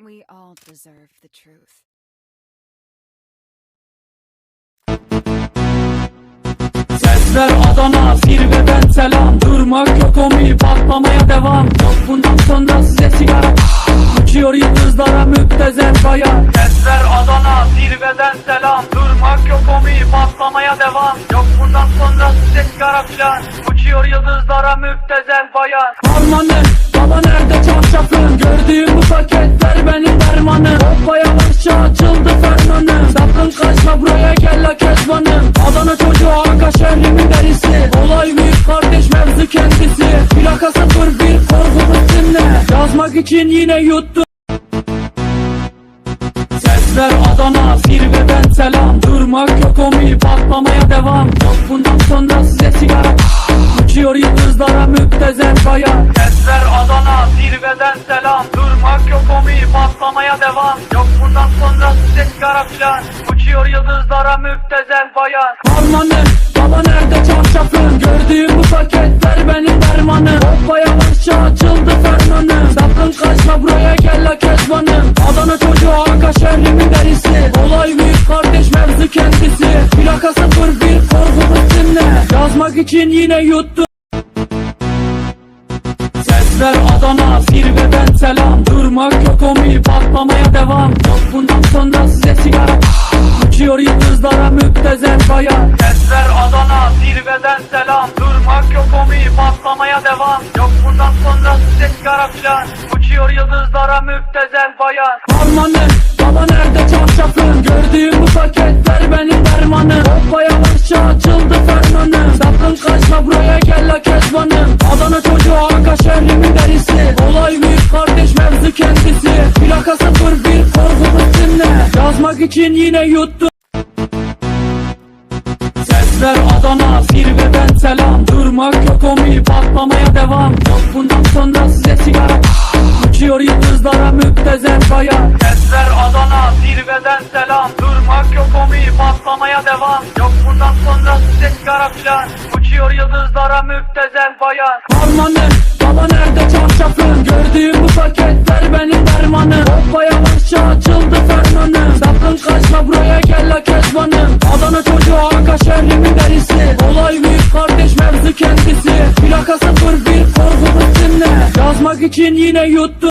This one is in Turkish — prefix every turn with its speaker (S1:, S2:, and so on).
S1: We all deserve the truth.
S2: Sesler Adana, zirveden selam. Durmak yok, omi patlamaya devam. Yok bundan sonra size sigara. Uçuyor yıldızlara müptezel bayan. Sesler Adana, zirveden selam. Durmak yok, omi patlamaya devam. Yok bundan sonra size sigara filan. Uçuyor yıldızlara müptezel bayan. Harmanım, baba nerede çarşafın? Gördüğüm bu paketler benim dermanım. Hoppa yavaşça açıldı fermanım. Sakın kaçma buraya, gel la kezbanım. Adana çocuğu Anka şehrimin derisi. Olay büyük kardeş, mevzu kendisi. Plaka 01 korkumuz dinle. Yazmak için yine yuttu. Sesler Adana, zirveden selam. Durmak yok, omi patlamaya devam. Yok bundan sonra size sigara. Uçuyor yıldızlara müptezel bayan. Sesler Adana, zirveden selam. Durmak yok, omi patlamaya devam. Yok bundan sonra size sigara filan. Uçuyor yıldızlara müptezel bayan. Harmanım, baba nerede çarşafın? Gördüğüm bu paketler benim dermanım. Hoppa yavaşça açıldı fermanım. Sakın kaçma buraya, gel la kezbanım. Adana çocuğu Anka şehrimin derisi. Olay büyük kardeş, mevzu kendisi. Plaka 01 korkumuz dinle. Yazmak için yine yuttu. Sesler Adana, zirveden selam. Durmak yok, omi patlamaya devam. Yok bundan sonra size sigara. Uçuyor yıldızlara müptezel bayan. Sesler Adana, zirveden selam. Durmak yok, omi patlamaya devam. Yok bundan sonra size sigara filan. Uçuyor yıldızlara müptezel bayan. Harmanım, baba nerede çarşafın? Gördüğüm bu paketler benim dermanım. Hoppa yavaşça açıldı fermanım. Sakın kaçma buraya, gel la kezbanım. Adana çocuğu Anka şehrimin derisi. Olay büyük kardeş, mevzu kendisi. Plaka 01 korkumuz dinle. Yazmak için yine yuttu. Sesler Adana, zirveden selam. Durmak yok, omi patlamaya devam. Yok bundan sonra size sigara. Uçuyor yıldızlara müptezel bayan. Sesler Adana, zirveden selam. Durmak yok, omi patlamaya devam. Yok bundan sonra size sigara filan. Uçuyor yıldızlara müptezel bayan. Harmanım, baba nerede çarşafın? Gördüğüm bu paketler benim dermanım. Hoppa yavaşça açıldı fermanım. Sakın kaçma buraya, gel la kezbanım. Adana çocuğu Anka şehrimin derisi. Olay büyük kardeş, mevzu kendisi. Plaka 01 korkumuz dinle. Yazmak için yine yuttu.